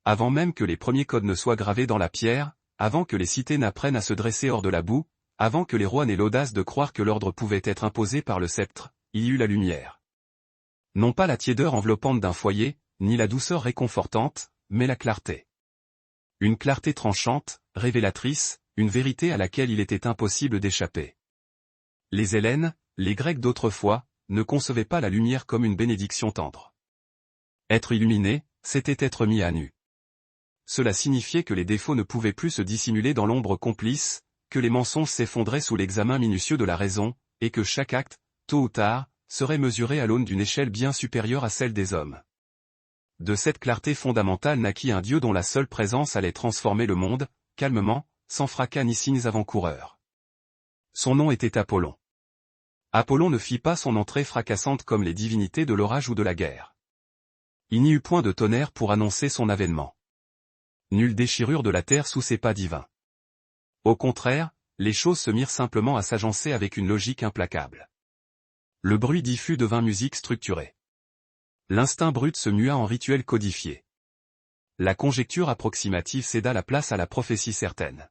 Avant même que les premiers codes ne soient gravés dans la pierre, avant que les cités n'apprennent à se dresser hors de la boue, avant que les rois n'aient l'audace de croire que l'ordre pouvait être imposé par le sceptre, il y eut la lumière. Non pas la tiédeur enveloppante d'un foyer, ni la douceur réconfortante, mais la clarté. Une clarté tranchante, révélatrice, une vérité à laquelle il était impossible d'échapper. Les Hellènes, les Grecs d'autrefois, ne concevaient pas la lumière comme une bénédiction tendre. Être illuminé, c'était être mis à nu. Cela signifiait que les défauts ne pouvaient plus se dissimuler dans l'ombre complice, que les mensonges s'effondraient sous l'examen minutieux de la raison, et que chaque acte, tôt ou tard, serait mesuré à l'aune d'une échelle bien supérieure à celle des hommes. De cette clarté fondamentale naquit un Dieu dont la seule présence allait transformer le monde, calmement, sans fracas ni signes avant-coureurs. Son nom était Apollon. Apollon ne fit pas son entrée fracassante comme les divinités de l'orage ou de la guerre. Il n'y eut point de tonnerre pour annoncer son avènement. Nulle déchirure de la terre sous ses pas divins. Au contraire, les choses se mirent simplement à s'agencer avec une logique implacable. Le bruit diffus devint musique structurée. L'instinct brut se mua en rituel codifié. La conjecture approximative céda la place à la prophétie certaine.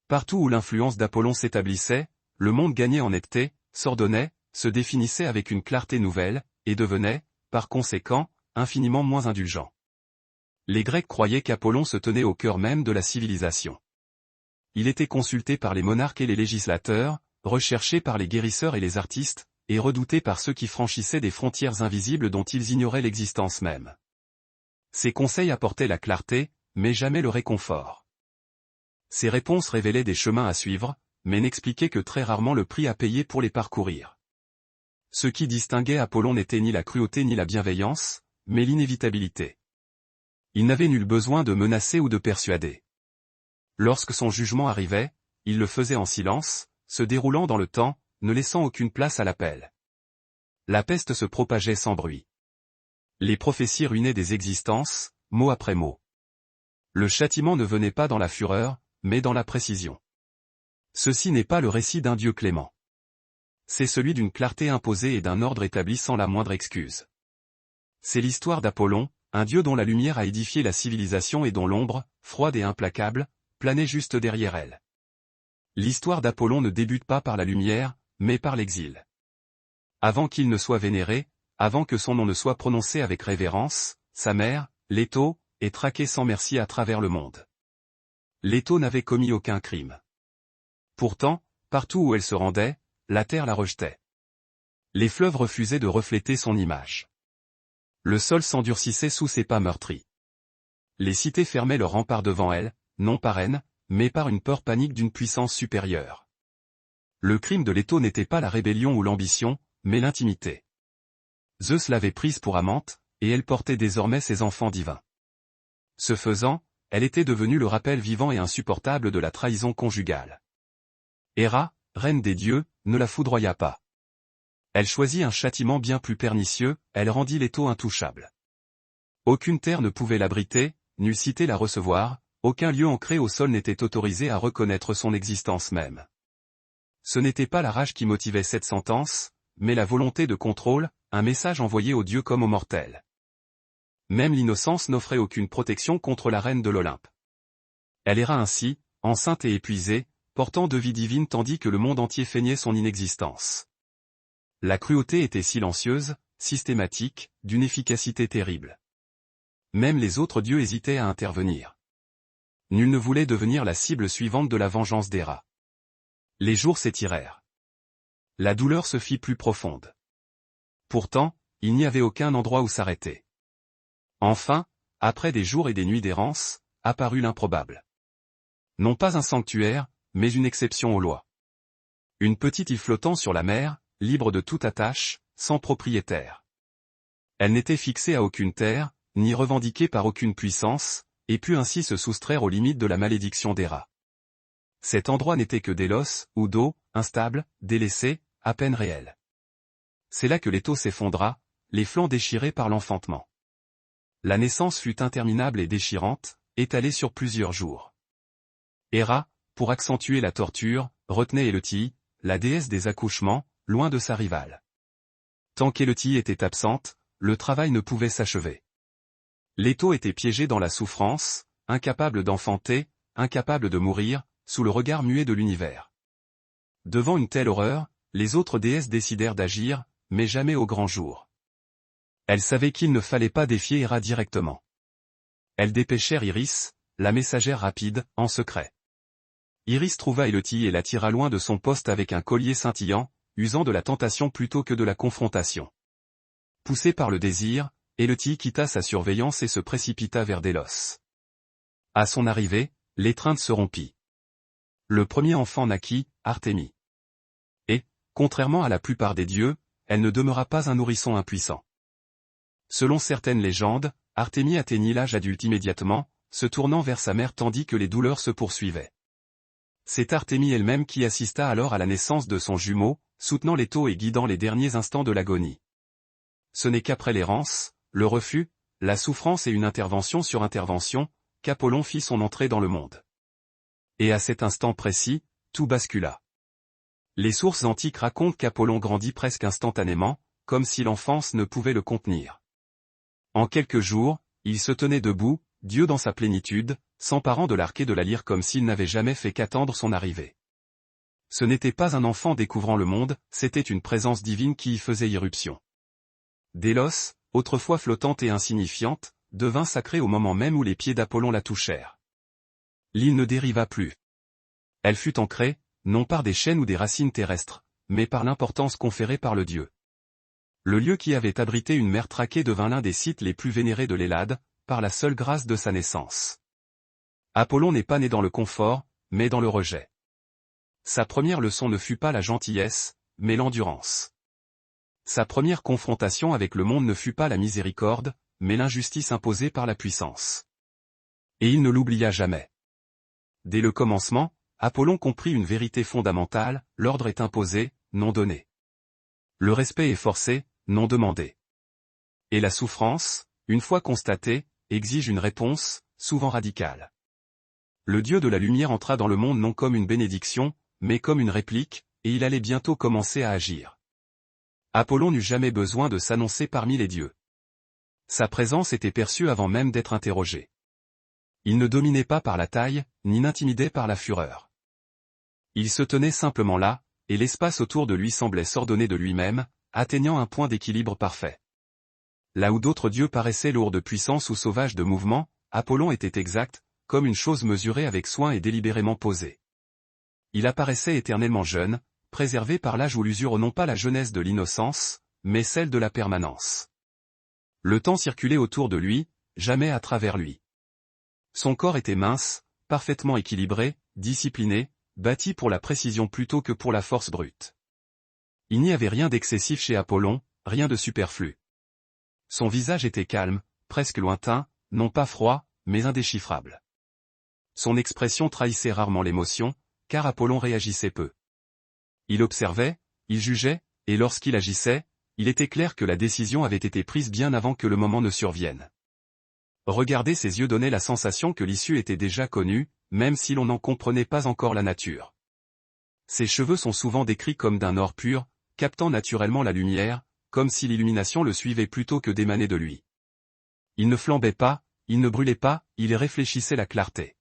Partout où l'influence d'Apollon s'établissait, le monde gagnait en netteté, s'ordonnait, se définissait avec une clarté nouvelle, et devenait, par conséquent, infiniment moins indulgent. Les Grecs croyaient qu'Apollon se tenait au cœur même de la civilisation. Il était consulté par les monarques et les législateurs, recherché par les guérisseurs et les artistes, et redouté par ceux qui franchissaient des frontières invisibles dont ils ignoraient l'existence même. Ses conseils apportaient la clarté, mais jamais le réconfort. Ses réponses révélaient des chemins à suivre, mais n'expliquaient que très rarement le prix à payer pour les parcourir. Ce qui distinguait Apollon n'était ni la cruauté ni la bienveillance, mais l'inévitabilité. Il n'avait nul besoin de menacer ou de persuader. Lorsque son jugement arrivait, il le faisait en silence, se déroulant dans le temps, ne laissant aucune place à l'appel. La peste se propageait sans bruit. Les prophéties ruinaient des existences, mot après mot. Le châtiment ne venait pas dans la fureur, mais dans la précision. Ceci n'est pas le récit d'un Dieu clément. C'est celui d'une clarté imposée et d'un ordre établi sans la moindre excuse. C'est l'histoire d'Apollon, un Dieu dont la lumière a édifié la civilisation et dont l'ombre, froide et implacable, planait juste derrière elle. L'histoire d'Apollon ne débute pas par la lumière, mais par l'exil. Avant qu'il ne soit vénéré, avant que son nom ne soit prononcé avec révérence, sa mère, Léto, est traquée sans merci à travers le monde. Léto n'avait commis aucun crime. Pourtant, partout où elle se rendait, la terre la rejetait. Les fleuves refusaient de refléter son image. Le sol s'endurcissait sous ses pas meurtris. Les cités fermaient leurs remparts devant elle, non par haine, mais par une peur panique d'une puissance supérieure. Le crime de Léto n'était pas la rébellion ou l'ambition, mais l'intimité. Zeus l'avait prise pour amante, et elle portait désormais ses enfants divins. Ce faisant, elle était devenue le rappel vivant et insupportable de la trahison conjugale. Héra, reine des dieux, ne la foudroya pas. Elle choisit un châtiment bien plus pernicieux, elle rendit Léto intouchable. Aucune terre ne pouvait l'abriter, nulle cité la recevoir, aucun lieu ancré au sol n'était autorisé à reconnaître son existence même. Ce n'était pas la rage qui motivait cette sentence, mais la volonté de contrôle, un message envoyé aux dieux comme aux mortels. Même l'innocence n'offrait aucune protection contre la reine de l'Olympe. Elle erra ainsi, enceinte et épuisée, portant deux vies divines tandis que le monde entier feignait son inexistence. La cruauté était silencieuse, systématique, d'une efficacité terrible. Même les autres dieux hésitaient à intervenir. Nul ne voulait devenir la cible suivante de la vengeance d'Héra. Les jours s'étirèrent. La douleur se fit plus profonde. Pourtant, il n'y avait aucun endroit où s'arrêter. Enfin, après des jours et des nuits d'errance, apparut l'improbable. Non pas un sanctuaire, mais une exception aux lois. Une petite île flottant sur la mer, libre de toute attache, sans propriétaire. Elle n'était fixée à aucune terre, ni revendiquée par aucune puissance, et put ainsi se soustraire aux limites de la malédiction d'Héra. Cet endroit n'était que Délos, ou d'eau, instable, délaissé, à peine réel. C'est là que Léto s'effondra, les flancs déchirés par l'enfantement. La naissance fut interminable et déchirante, étalée sur plusieurs jours. Héra, pour accentuer la torture, retenait Éleuthie, la déesse des accouchements, loin de sa rivale. Tant qu'Éleuthie était absente, le travail ne pouvait s'achever. Leto était piégé dans la souffrance, incapable d'enfanter, incapable de mourir, sous le regard muet de l'univers. Devant une telle horreur, les autres déesses décidèrent d'agir, mais jamais au grand jour. Elles savaient qu'il ne fallait pas défier Héra directement. Elles dépêchèrent Iris, la messagère rapide, en secret. Iris trouva Éleuthie et la tira loin de son poste avec un collier scintillant, usant de la tentation plutôt que de la confrontation. Poussée par le désir, Éleuthie quitta sa surveillance et se précipita vers Délos. À son arrivée, l'étreinte se rompit. Le premier enfant naquit, Artémis. Et, contrairement à la plupart des dieux, elle ne demeura pas un nourrisson impuissant. Selon certaines légendes, Artémis atteignit l'âge adulte immédiatement, se tournant vers sa mère tandis que les douleurs se poursuivaient. C'est Artémis elle-même qui assista alors à la naissance de son jumeau, soutenant Leto et guidant les derniers instants de l'agonie. Ce n'est qu'après l'errance, le refus, la souffrance et une intervention sur intervention, qu'Apollon fit son entrée dans le monde. Et à cet instant précis, tout bascula. Les sources antiques racontent qu'Apollon grandit presque instantanément, comme si l'enfance ne pouvait le contenir. En quelques jours, il se tenait debout, Dieu dans sa plénitude, s'emparant de l'arc et de la lyre comme s'il n'avait jamais fait qu'attendre son arrivée. Ce n'était pas un enfant découvrant le monde, c'était une présence divine qui y faisait irruption. Délos, autrefois flottante et insignifiante, devint sacrée au moment même où les pieds d'Apollon la touchèrent. L'île ne dériva plus. Elle fut ancrée, non par des chaînes ou des racines terrestres, mais par l'importance conférée par le dieu. Le lieu qui avait abrité une mère traquée devint l'un des sites les plus vénérés de l'Hellade, par la seule grâce de sa naissance. Apollon n'est pas né dans le confort, mais dans le rejet. Sa première leçon ne fut pas la gentillesse, mais l'endurance. Sa première confrontation avec le monde ne fut pas la miséricorde, mais l'injustice imposée par la puissance. Et il ne l'oublia jamais. Dès le commencement, Apollon comprit une vérité fondamentale, l'ordre est imposé, non donné. Le respect est forcé, non demandé. Et la souffrance, une fois constatée, exige une réponse, souvent radicale. Le dieu de la lumière entra dans le monde non comme une bénédiction, mais comme une réplique, et il allait bientôt commencer à agir. Apollon n'eut jamais besoin de s'annoncer parmi les dieux. Sa présence était perçue avant même d'être interrogé. Il ne dominait pas par la taille, ni n'intimidait par la fureur. Il se tenait simplement là, et l'espace autour de lui semblait s'ordonner de lui-même, atteignant un point d'équilibre parfait. Là où d'autres dieux paraissaient lourds de puissance ou sauvages de mouvement, Apollon était exact, comme une chose mesurée avec soin et délibérément posée. Il apparaissait éternellement jeune, préservé par l'âge ou l'usure non pas la jeunesse de l'innocence, mais celle de la permanence. Le temps circulait autour de lui, jamais à travers lui. Son corps était mince, parfaitement équilibré, discipliné, bâti pour la précision plutôt que pour la force brute. Il n'y avait rien d'excessif chez Apollon, rien de superflu. Son visage était calme, presque lointain, non pas froid, mais indéchiffrable. Son expression trahissait rarement l'émotion, car Apollon réagissait peu. Il observait, il jugeait, et lorsqu'il agissait, il était clair que la décision avait été prise bien avant que le moment ne survienne. Regarder ses yeux donnait la sensation que l'issue était déjà connue, même si l'on n'en comprenait pas encore la nature. Ses cheveux sont souvent décrits comme d'un or pur, captant naturellement la lumière, comme si l'illumination le suivait plutôt que d'émaner de lui. Il ne flambait pas, il ne brûlait pas, il réfléchissait la clarté.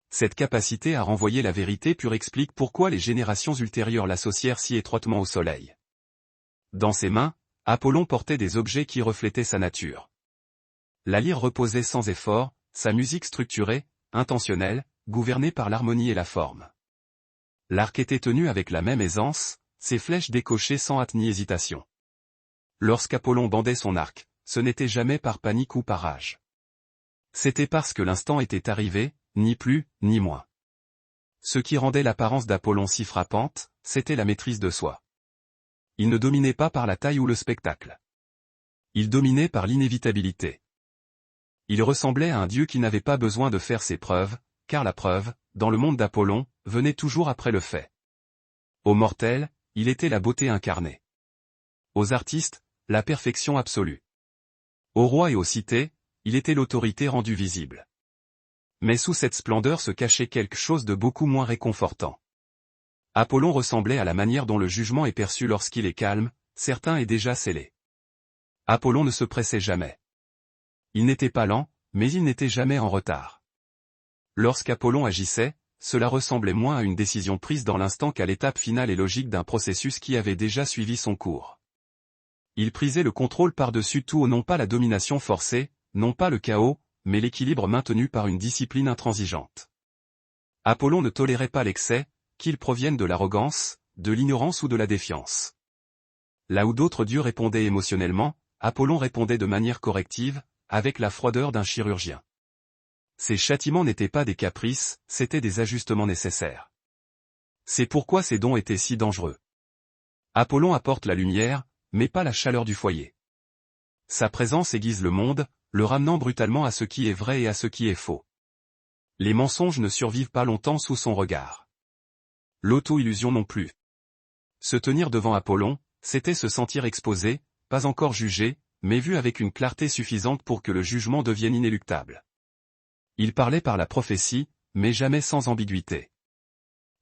Cette capacité à renvoyer la vérité pure explique pourquoi les générations ultérieures l'associèrent si étroitement au soleil. Dans ses mains, Apollon portait des objets qui reflétaient sa nature. La lyre reposait sans effort, sa musique structurée, intentionnelle, gouvernée par l'harmonie et la forme. L'arc était tenu avec la même aisance, ses flèches décochées sans hâte ni hésitation. Lorsqu'Apollon bandait son arc, ce n'était jamais par panique ou par rage. C'était parce que l'instant était arrivé, ni plus, ni moins. Ce qui rendait l'apparence d'Apollon si frappante, c'était la maîtrise de soi. Il ne dominait pas par la taille ou le spectacle. Il dominait par l'inévitabilité. Il ressemblait à un dieu qui n'avait pas besoin de faire ses preuves, car la preuve, dans le monde d'Apollon, venait toujours après le fait. Aux mortels, il était la beauté incarnée. Aux artistes, la perfection absolue. Aux rois et aux cités, il était l'autorité rendue visible. Mais sous cette splendeur se cachait quelque chose de beaucoup moins réconfortant. Apollon ressemblait à la manière dont le jugement est perçu lorsqu'il est calme, certain et déjà scellé. Apollon ne se pressait jamais. Il n'était pas lent, mais il n'était jamais en retard. Lorsqu'Apollon agissait, cela ressemblait moins à une décision prise dans l'instant qu'à l'étape finale et logique d'un processus qui avait déjà suivi son cours. Il prisait le contrôle par-dessus tout, non pas la domination forcée, non pas le chaos, mais l'équilibre maintenu par une discipline intransigeante. Apollon ne tolérait pas l'excès, qu'il provienne de l'arrogance, de l'ignorance ou de la défiance. Là où d'autres dieux répondaient émotionnellement, Apollon répondait de manière corrective, avec la froideur d'un chirurgien. Ces châtiments n'étaient pas des caprices, c'étaient des ajustements nécessaires. C'est pourquoi ces dons étaient si dangereux. Apollon apporte la lumière, mais pas la chaleur du foyer. Sa présence aiguise le monde, le ramenant brutalement à ce qui est vrai et à ce qui est faux. Les mensonges ne survivent pas longtemps sous son regard. L'auto-illusion non plus. Se tenir devant Apollon, c'était se sentir exposé, pas encore jugé, mais vu avec une clarté suffisante pour que le jugement devienne inéluctable. Il parlait par la prophétie, mais jamais sans ambiguïté.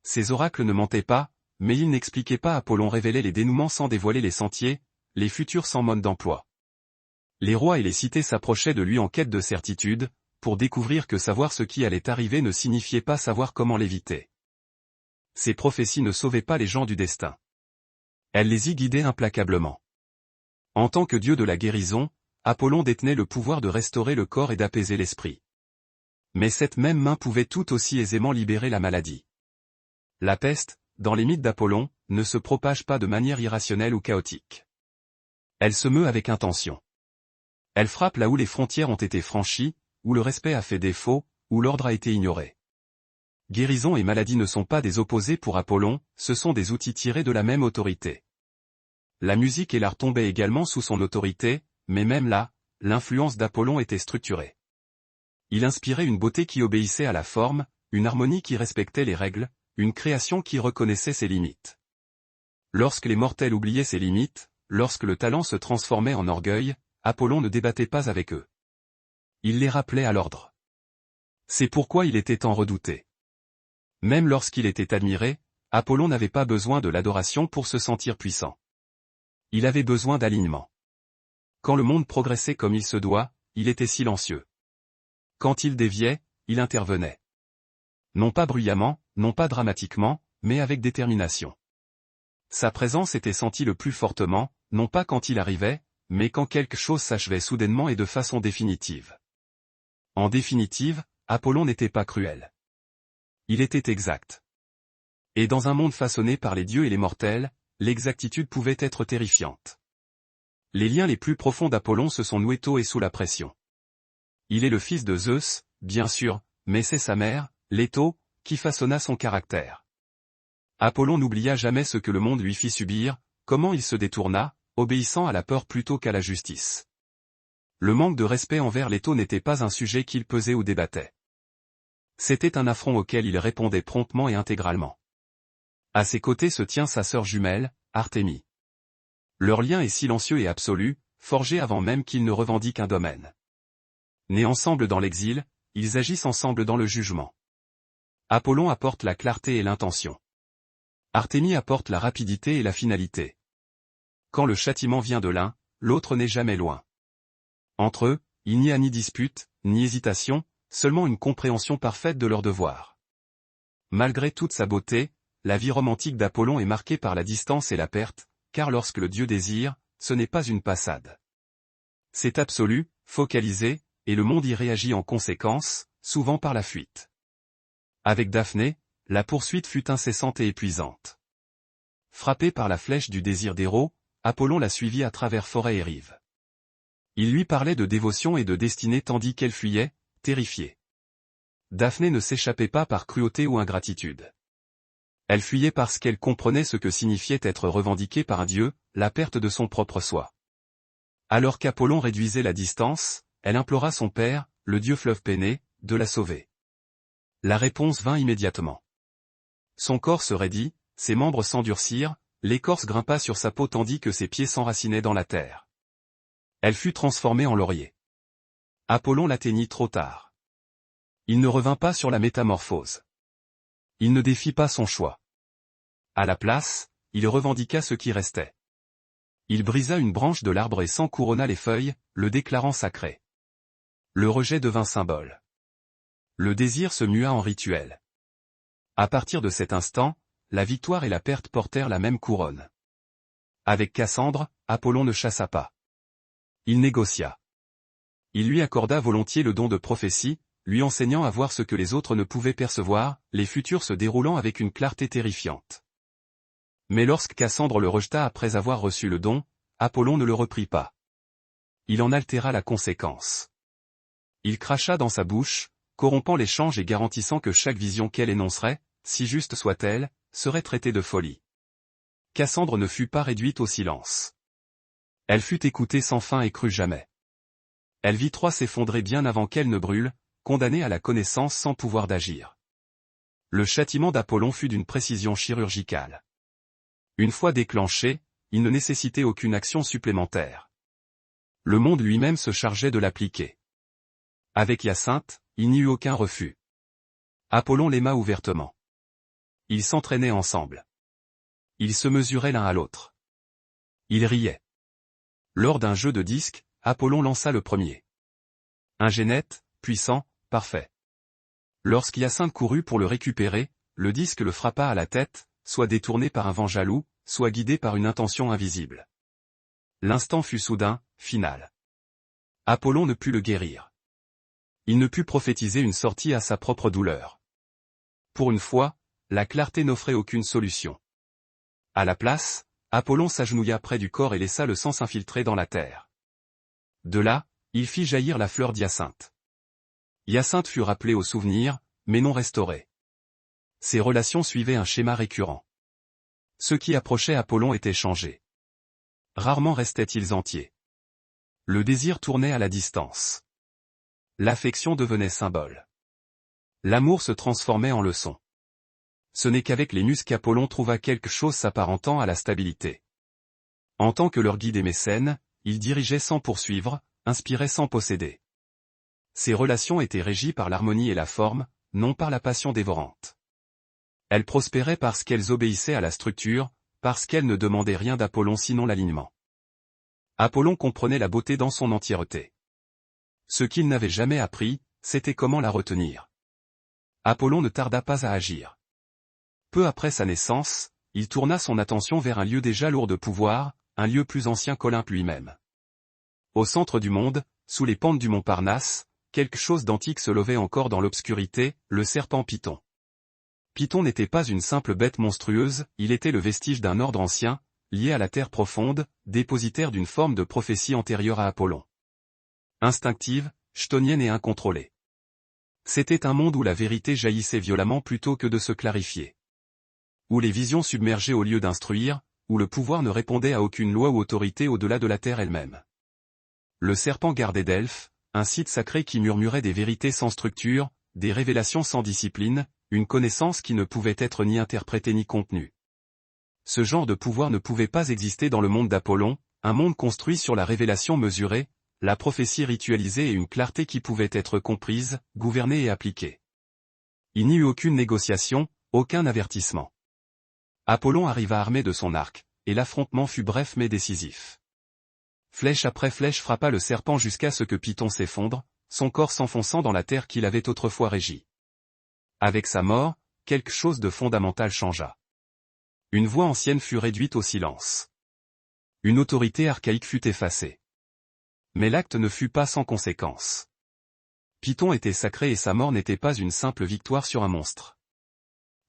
Ses oracles ne mentaient pas, mais ils n'expliquaient pas. Apollon révélait les dénouements sans dévoiler les sentiers, les futurs sans mode d'emploi. Les rois et les cités s'approchaient de lui en quête de certitude, pour découvrir que savoir ce qui allait arriver ne signifiait pas savoir comment l'éviter. Ces prophéties ne sauvaient pas les gens du destin. Elles les y guidaient implacablement. En tant que dieu de la guérison, Apollon détenait le pouvoir de restaurer le corps et d'apaiser l'esprit. Mais cette même main pouvait tout aussi aisément libérer la maladie. La peste, dans les mythes d'Apollon, ne se propage pas de manière irrationnelle ou chaotique. Elle se meut avec intention. Elle frappe là où les frontières ont été franchies, où le respect a fait défaut, où l'ordre a été ignoré. Guérison et maladie ne sont pas des opposés pour Apollon, ce sont des outils tirés de la même autorité. La musique et l'art tombaient également sous son autorité, mais même là, l'influence d'Apollon était structurée. Il inspirait une beauté qui obéissait à la forme, une harmonie qui respectait les règles, une création qui reconnaissait ses limites. Lorsque les mortels oubliaient ses limites, lorsque le talent se transformait en orgueil, Apollon ne débattait pas avec eux. Il les rappelait à l'ordre. C'est pourquoi il était tant redouté. Même lorsqu'il était admiré, Apollon n'avait pas besoin de l'adoration pour se sentir puissant. Il avait besoin d'alignement. Quand le monde progressait comme il se doit, il était silencieux. Quand il déviait, il intervenait. Non pas bruyamment, non pas dramatiquement, mais avec détermination. Sa présence était sentie le plus fortement, non pas quand il arrivait, mais quand quelque chose s'achevait soudainement et de façon définitive. En définitive, Apollon n'était pas cruel. Il était exact. Et dans un monde façonné par les dieux et les mortels, l'exactitude pouvait être terrifiante. Les liens les plus profonds d'Apollon se sont noués tôt et sous la pression. Il est le fils de Zeus, bien sûr, mais c'est sa mère, Léto, qui façonna son caractère. Apollon n'oublia jamais ce que le monde lui fit subir, comment il se détourna, obéissant à la peur plutôt qu'à la justice. Le manque de respect envers Léto n'était pas un sujet qu'il pesait ou débattait. C'était un affront auquel il répondait promptement et intégralement. À ses côtés se tient sa sœur jumelle, Artémie. Leur lien est silencieux et absolu, forgé avant même qu'ils ne revendiquent un domaine. Nés ensemble dans l'exil, ils agissent ensemble dans le jugement. Apollon apporte la clarté et l'intention. Artémie apporte la rapidité et la finalité. Quand le châtiment vient de l'un, l'autre n'est jamais loin. Entre eux, il n'y a ni dispute, ni hésitation, seulement une compréhension parfaite de leur devoir. Malgré toute sa beauté, la vie romantique d'Apollon est marquée par la distance et la perte, car lorsque le dieu désire, ce n'est pas une passade. C'est absolu, focalisé, et le monde y réagit en conséquence, souvent par la fuite. Avec Daphné, la poursuite fut incessante et épuisante. Frappé par la flèche du désir d'héros, Apollon la suivit à travers forêt et rive. Il lui parlait de dévotion et de destinée tandis qu'elle fuyait, terrifiée. Daphné ne s'échappait pas par cruauté ou ingratitude. Elle fuyait parce qu'elle comprenait ce que signifiait être revendiquée par un dieu, la perte de son propre soi. Alors qu'Apollon réduisait la distance, elle implora son père, le dieu fleuve Pénée, de la sauver. La réponse vint immédiatement. Son corps se raidit, ses membres s'endurcirent, l'écorce grimpa sur sa peau tandis que ses pieds s'enracinaient dans la terre. Elle fut transformée en laurier. Apollon l'atteignit trop tard. Il ne revint pas sur la métamorphose. Il ne défit pas son choix. À la place, il revendiqua ce qui restait. Il brisa une branche de l'arbre et s'en couronna les feuilles, le déclarant sacré. Le rejet devint symbole. Le désir se mua en rituel. À partir de cet instant, la victoire et la perte portèrent la même couronne. Avec Cassandre, Apollon ne chassa pas. Il négocia. Il lui accorda volontiers le don de prophétie, lui enseignant à voir ce que les autres ne pouvaient percevoir, les futurs se déroulant avec une clarté terrifiante. Mais lorsque Cassandre le rejeta après avoir reçu le don, Apollon ne le reprit pas. Il en altéra la conséquence. Il cracha dans sa bouche, corrompant l'échange et garantissant que chaque vision qu'elle énoncerait, si juste soit-elle, serait traitée de folie. Cassandre ne fut pas réduite au silence. Elle fut écoutée sans fin et crut jamais. Elle vit Troie s'effondrer bien avant qu'elle ne brûle, condamnée à la connaissance sans pouvoir d'agir. Le châtiment d'Apollon fut d'une précision chirurgicale. Une fois déclenché, il ne nécessitait aucune action supplémentaire. Le monde lui-même se chargeait de l'appliquer. Avec Hyacinthe, il n'y eut aucun refus. Apollon l'aima ouvertement. Ils s'entraînaient ensemble. Ils se mesuraient l'un à l'autre. Ils riaient. Lors d'un jeu de disques, Apollon lança le premier. Un jet net, puissant, parfait. Lorsqu'Hyacinthe courut pour le récupérer, le disque le frappa à la tête, soit détourné par un vent jaloux, soit guidé par une intention invisible. L'instant fut soudain, final. Apollon ne put le guérir. Il ne put prophétiser une sortie à sa propre douleur. Pour une fois, la clarté n'offrait aucune solution. À la place, Apollon s'agenouilla près du corps et laissa le sang s'infiltrer dans la terre. De là, il fit jaillir la fleur d'Hyacinthe. Hyacinthe fut rappelé au souvenir, mais non restauré. Ses relations suivaient un schéma récurrent. Ceux qui approchaient Apollon étaient changés. Rarement restaient-ils entiers. Le désir tournait à la distance. L'affection devenait symbole. L'amour se transformait en leçon. Ce n'est qu'avec les muses qu'Apollon trouva quelque chose s'apparentant à la stabilité. En tant que leur guide et mécène, il dirigeait sans poursuivre, inspirait sans posséder. Ses relations étaient régies par l'harmonie et la forme, non par la passion dévorante. Elles prospéraient parce qu'elles obéissaient à la structure, parce qu'elles ne demandaient rien d'Apollon sinon l'alignement. Apollon comprenait la beauté dans son entièreté. Ce qu'il n'avait jamais appris, c'était comment la retenir. Apollon ne tarda pas à agir. Peu après sa naissance, il tourna son attention vers un lieu déjà lourd de pouvoir, un lieu plus ancien qu'Olympe lui-même. Au centre du monde, sous les pentes du mont Parnasse, quelque chose d'antique se levait encore dans l'obscurité, le serpent Python. Python n'était pas une simple bête monstrueuse, il était le vestige d'un ordre ancien, lié à la terre profonde, dépositaire d'une forme de prophétie antérieure à Apollon. Instinctive, chtonienne et incontrôlée. C'était un monde où la vérité jaillissait violemment plutôt que de se clarifier. Où les visions submergeaient au lieu d'instruire, où le pouvoir ne répondait à aucune loi ou autorité au-delà de la terre elle-même. Le serpent gardait Delphes, un site sacré qui murmurait des vérités sans structure, des révélations sans discipline, une connaissance qui ne pouvait être ni interprétée ni contenue. Ce genre de pouvoir ne pouvait pas exister dans le monde d'Apollon, un monde construit sur la révélation mesurée, la prophétie ritualisée et une clarté qui pouvait être comprise, gouvernée et appliquée. Il n'y eut aucune négociation, aucun avertissement. Apollon arriva armé de son arc, et l'affrontement fut bref mais décisif. Flèche après flèche frappa le serpent jusqu'à ce que Python s'effondre, son corps s'enfonçant dans la terre qu'il avait autrefois régie. Avec sa mort, quelque chose de fondamental changea. Une voix ancienne fut réduite au silence. Une autorité archaïque fut effacée. Mais l'acte ne fut pas sans conséquence. Python était sacré et sa mort n'était pas une simple victoire sur un monstre.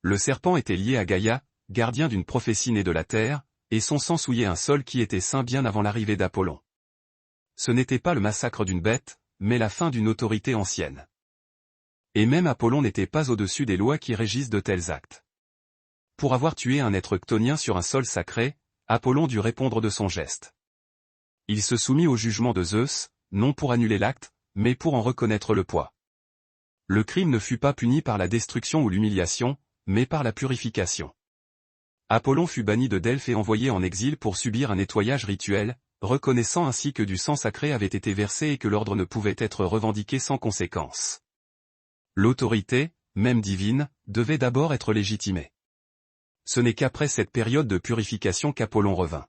Le serpent était lié à Gaïa, gardien d'une prophétie née de la terre, et son sang souillait un sol qui était saint bien avant l'arrivée d'Apollon. Ce n'était pas le massacre d'une bête, mais la fin d'une autorité ancienne. Et même Apollon n'était pas au-dessus des lois qui régissent de tels actes. Pour avoir tué un être chtonien sur un sol sacré, Apollon dut répondre de son geste. Il se soumit au jugement de Zeus, non pour annuler l'acte, mais pour en reconnaître le poids. Le crime ne fut pas puni par la destruction ou l'humiliation, mais par la purification. Apollon fut banni de Delphes et envoyé en exil pour subir un nettoyage rituel, reconnaissant ainsi que du sang sacré avait été versé et que l'ordre ne pouvait être revendiqué sans conséquence. L'autorité, même divine, devait d'abord être légitimée. Ce n'est qu'après cette période de purification qu'Apollon revint.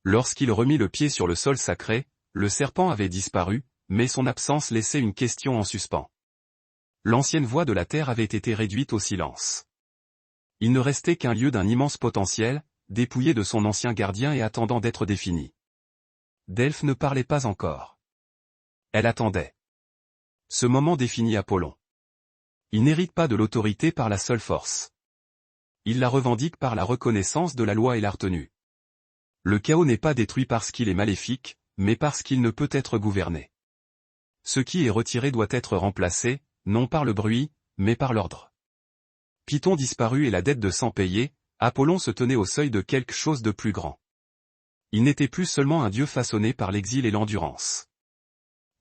Lorsqu'il remit le pied sur le sol sacré, le serpent avait disparu, mais son absence laissait une question en suspens. L'ancienne voie de la Terre avait été réduite au silence. Il ne restait qu'un lieu d'un immense potentiel, dépouillé de son ancien gardien et attendant d'être défini. Delphes ne parlait pas encore. Elle attendait. Ce moment définit Apollon. Il n'hérite pas de l'autorité par la seule force. Il la revendique par la reconnaissance de la loi et la retenue. Le chaos n'est pas détruit parce qu'il est maléfique, mais parce qu'il ne peut être gouverné. Ce qui est retiré doit être remplacé, non par le bruit, mais par l'ordre. Python disparut et la dette de sang payée, Apollon se tenait au seuil de quelque chose de plus grand. Il n'était plus seulement un dieu façonné par l'exil et l'endurance.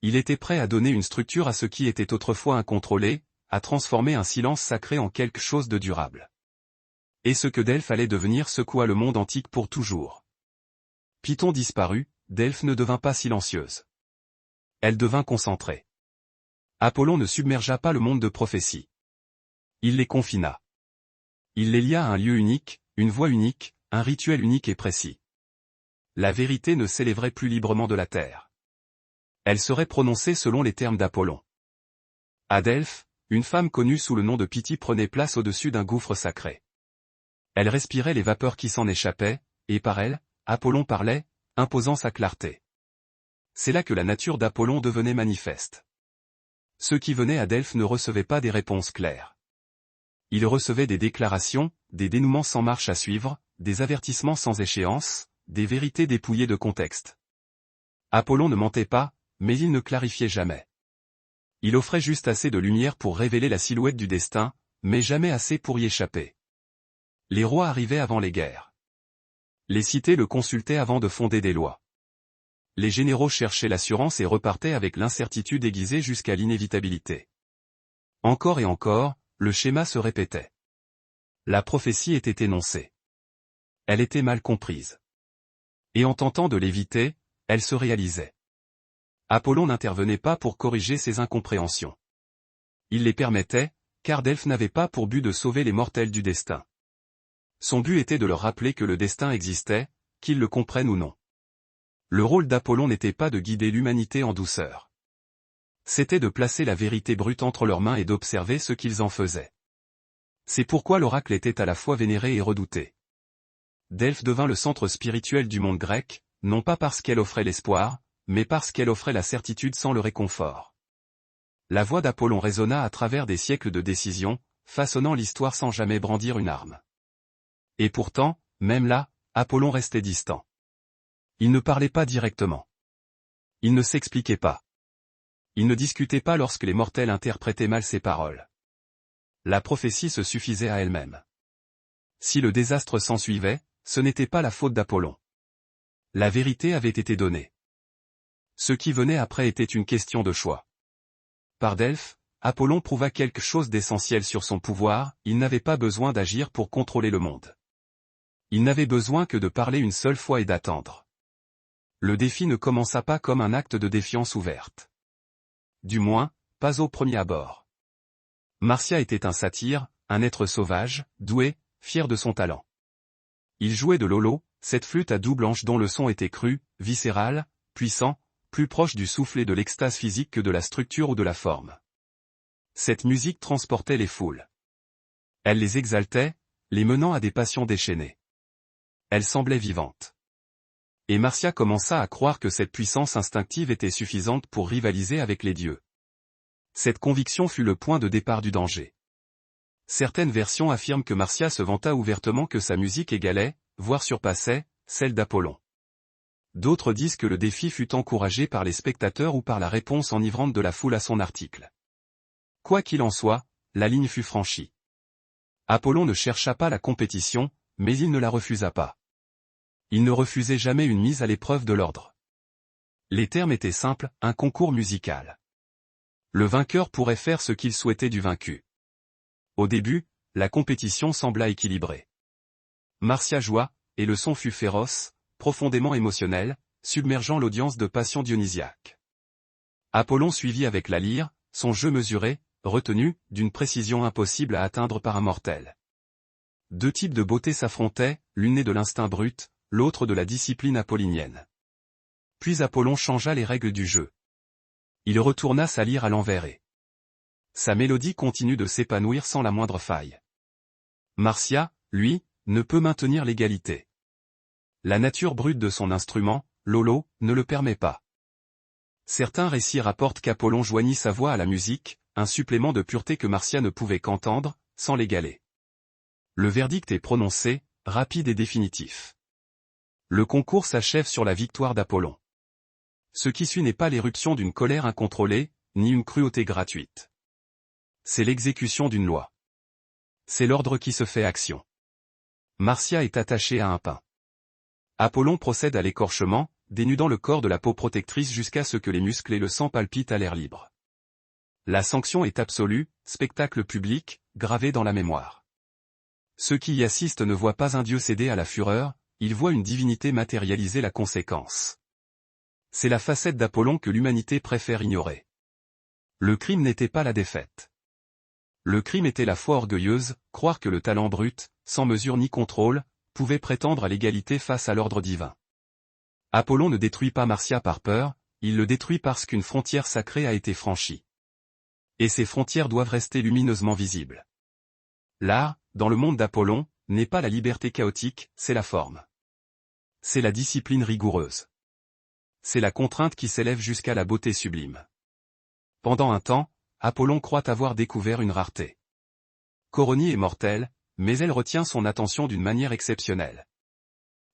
Il était prêt à donner une structure à ce qui était autrefois incontrôlé, à transformer un silence sacré en quelque chose de durable. Et ce que Delphes allait devenir secoua le monde antique pour toujours. Python disparut, Delphes ne devint pas silencieuse. Elle devint concentrée. Apollon ne submergea pas le monde de prophétie. Il les confina. Il les lia à un lieu unique, une voie unique, un rituel unique et précis. La vérité ne s'élèverait plus librement de la terre. Elle serait prononcée selon les termes d'Apollon. À Delphes, une femme connue sous le nom de Pythie prenait place au-dessus d'un gouffre sacré. Elle respirait les vapeurs qui s'en échappaient, et par elle, Apollon parlait, imposant sa clarté. C'est là que la nature d'Apollon devenait manifeste. Ceux qui venaient à Delphes ne recevaient pas des réponses claires. Ils recevaient des déclarations, des dénouements sans marche à suivre, des avertissements sans échéance, des vérités dépouillées de contexte. Apollon ne mentait pas, mais il ne clarifiait jamais. Il offrait juste assez de lumière pour révéler la silhouette du destin, mais jamais assez pour y échapper. Les rois arrivaient avant les guerres. Les cités le consultaient avant de fonder des lois. Les généraux cherchaient l'assurance et repartaient avec l'incertitude aiguisée jusqu'à l'inévitabilité. Encore et encore, le schéma se répétait. La prophétie était énoncée. Elle était mal comprise. Et en tentant de l'éviter, elle se réalisait. Apollon n'intervenait pas pour corriger ces incompréhensions. Il les permettait, car Delphes n'avait pas pour but de sauver les mortels du destin. Son but était de leur rappeler que le destin existait, qu'ils le comprennent ou non. Le rôle d'Apollon n'était pas de guider l'humanité en douceur. C'était de placer la vérité brute entre leurs mains et d'observer ce qu'ils en faisaient. C'est pourquoi l'oracle était à la fois vénéré et redouté. Delphes devint le centre spirituel du monde grec, non pas parce qu'elle offrait l'espoir, mais parce qu'elle offrait la certitude sans le réconfort. La voix d'Apollon résonna à travers des siècles de décision, façonnant l'histoire sans jamais brandir une arme. Et pourtant, même là, Apollon restait distant. Il ne parlait pas directement. Il ne s'expliquait pas. Il ne discutait pas lorsque les mortels interprétaient mal ses paroles. La prophétie se suffisait à elle-même. Si le désastre s'ensuivait, ce n'était pas la faute d'Apollon. La vérité avait été donnée. Ce qui venait après était une question de choix. Par Delphes, Apollon prouva quelque chose d'essentiel sur son pouvoir, il n'avait pas besoin d'agir pour contrôler le monde. Il n'avait besoin que de parler une seule fois et d'attendre. Le défi ne commença pas comme un acte de défiance ouverte. Du moins, pas au premier abord. Marcia était un satyre, un être sauvage, doué, fier de son talent. Il jouait de l'olo, cette flûte à double anche dont le son était cru, viscéral, puissant, plus proche du souffle et de l'extase physique que de la structure ou de la forme. Cette musique transportait les foules. Elle les exaltait, les menant à des passions déchaînées. Elle semblait vivante. Et Marcia commença à croire que cette puissance instinctive était suffisante pour rivaliser avec les dieux. Cette conviction fut le point de départ du danger. Certaines versions affirment que Marcia se vanta ouvertement que sa musique égalait, voire surpassait, celle d'Apollon. D'autres disent que le défi fut encouragé par les spectateurs ou par la réponse enivrante de la foule à son article. Quoi qu'il en soit, la ligne fut franchie. Apollon ne chercha pas la compétition, mais il ne la refusa pas. Il ne refusait jamais une mise à l'épreuve de l'ordre. Les termes étaient simples, un concours musical. Le vainqueur pourrait faire ce qu'il souhaitait du vaincu. Au début, la compétition sembla équilibrée. Marcia joua, et le son fut féroce, profondément émotionnel, submergeant l'audience de passion dionysiaque. Apollon suivit avec la lyre, son jeu mesuré, retenu, d'une précision impossible à atteindre par un mortel. Deux types de beauté s'affrontaient, l'une née de l'instinct brut, l'autre de la discipline apollinienne. Puis Apollon changea les règles du jeu. Il retourna sa lyre à l'envers et sa mélodie continue de s'épanouir sans la moindre faille. Marcia, lui, ne peut maintenir l'égalité. La nature brute de son instrument, l'holo, ne le permet pas. Certains récits rapportent qu'Apollon joignit sa voix à la musique, un supplément de pureté que Marcia ne pouvait qu'entendre, sans l'égaler. Le verdict est prononcé, rapide et définitif. Le concours s'achève sur la victoire d'Apollon. Ce qui suit n'est pas l'éruption d'une colère incontrôlée, ni une cruauté gratuite. C'est l'exécution d'une loi. C'est l'ordre qui se fait action. Marcia est attachée à un pin. Apollon procède à l'écorchement, dénudant le corps de la peau protectrice jusqu'à ce que les muscles et le sang palpitent à l'air libre. La sanction est absolue, spectacle public, gravé dans la mémoire. Ceux qui y assistent ne voient pas un dieu céder à la fureur, ils voient une divinité matérialiser la conséquence. C'est la facette d'Apollon que l'humanité préfère ignorer. Le crime n'était pas la défaite. Le crime était la foi orgueilleuse, croire que le talent brut, sans mesure ni contrôle, pouvait prétendre à l'égalité face à l'ordre divin. Apollon ne détruit pas Marcia par peur, il le détruit parce qu'une frontière sacrée a été franchie. Et ces frontières doivent rester lumineusement visibles. L'art, dans le monde d'Apollon, n'est pas la liberté chaotique, c'est la forme. C'est la discipline rigoureuse. C'est la contrainte qui s'élève jusqu'à la beauté sublime. Pendant un temps, Apollon croit avoir découvert une rareté. Coronie est mortelle, mais elle retient son attention d'une manière exceptionnelle.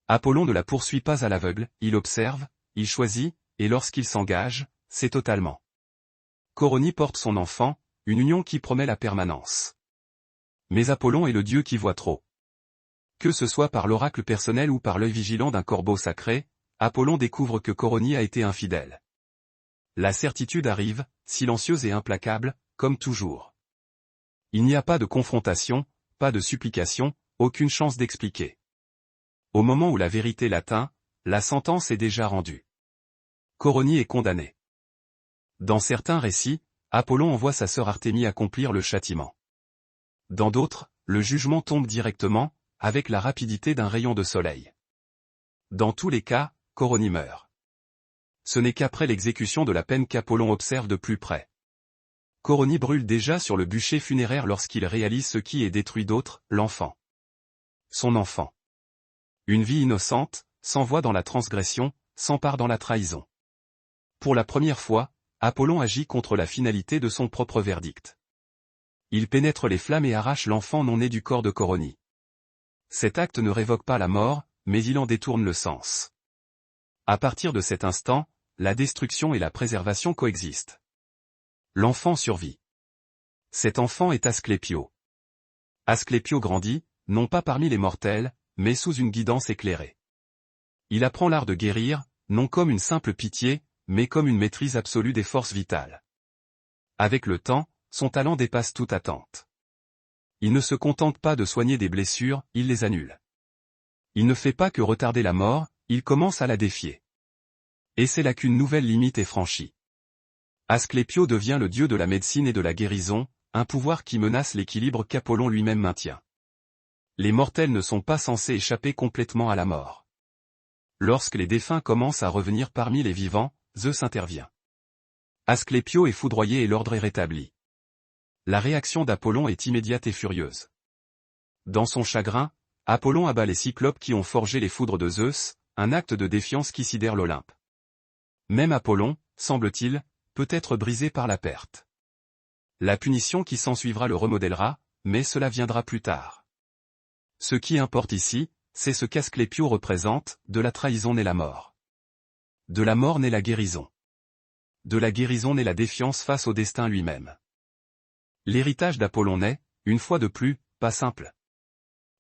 Apollon ne la poursuit pas à l'aveugle, il observe, il choisit, et lorsqu'il s'engage, c'est totalement. Coronie porte son enfant, une union qui promet la permanence. Mais Apollon est le dieu qui voit trop. Que ce soit par l'oracle personnel ou par l'œil vigilant d'un corbeau sacré, Apollon découvre que Coronie a été infidèle. La certitude arrive, silencieuse et implacable, comme toujours. Il n'y a pas de confrontation, pas de supplication, aucune chance d'expliquer. Au moment où la vérité l'atteint, la sentence est déjà rendue. Coronie est condamnée. Dans certains récits, Apollon envoie sa sœur Artémie accomplir le châtiment. Dans d'autres, le jugement tombe directement, avec la rapidité d'un rayon de soleil. Dans tous les cas, Coronie meurt. Ce n'est qu'après l'exécution de la peine qu'Apollon observe de plus près. Coronie brûle déjà sur le bûcher funéraire lorsqu'il réalise ce qui est détruit d'autre, l'enfant. Son enfant. Une vie innocente, sans voix dans la transgression, sans part dans la trahison. Pour la première fois, Apollon agit contre la finalité de son propre verdict. Il pénètre les flammes et arrache l'enfant non né du corps de Coronie. Cet acte ne révoque pas la mort, mais il en détourne le sens. À partir de cet instant, la destruction et la préservation coexistent. L'enfant survit. Cet enfant est Asclépio. Asclépio grandit, non pas parmi les mortels, mais sous une guidance éclairée. Il apprend l'art de guérir, non comme une simple pitié, mais comme une maîtrise absolue des forces vitales. Avec le temps, son talent dépasse toute attente. Il ne se contente pas de soigner des blessures, il les annule. Il ne fait pas que retarder la mort, il commence à la défier. Et c'est là qu'une nouvelle limite est franchie. Asclépio devient le dieu de la médecine et de la guérison, un pouvoir qui menace l'équilibre qu'Apollon lui-même maintient. Les mortels ne sont pas censés échapper complètement à la mort. Lorsque les défunts commencent à revenir parmi les vivants, Zeus intervient. Asclépio est foudroyé et l'ordre est rétabli. La réaction d'Apollon est immédiate et furieuse. Dans son chagrin, Apollon abat les cyclopes qui ont forgé les foudres de Zeus, un acte de défiance qui sidère l'Olympe. Même Apollon, semble-t-il, peut être brisé par la perte. La punition qui s'ensuivra le remodèlera, mais cela viendra plus tard. Ce qui importe ici, c'est ce qu'Asclépio représente, de la trahison naît la mort. De la mort naît la guérison. De la guérison naît la défiance face au destin lui-même. L'héritage d'Apollon n'est, une fois de plus, pas simple.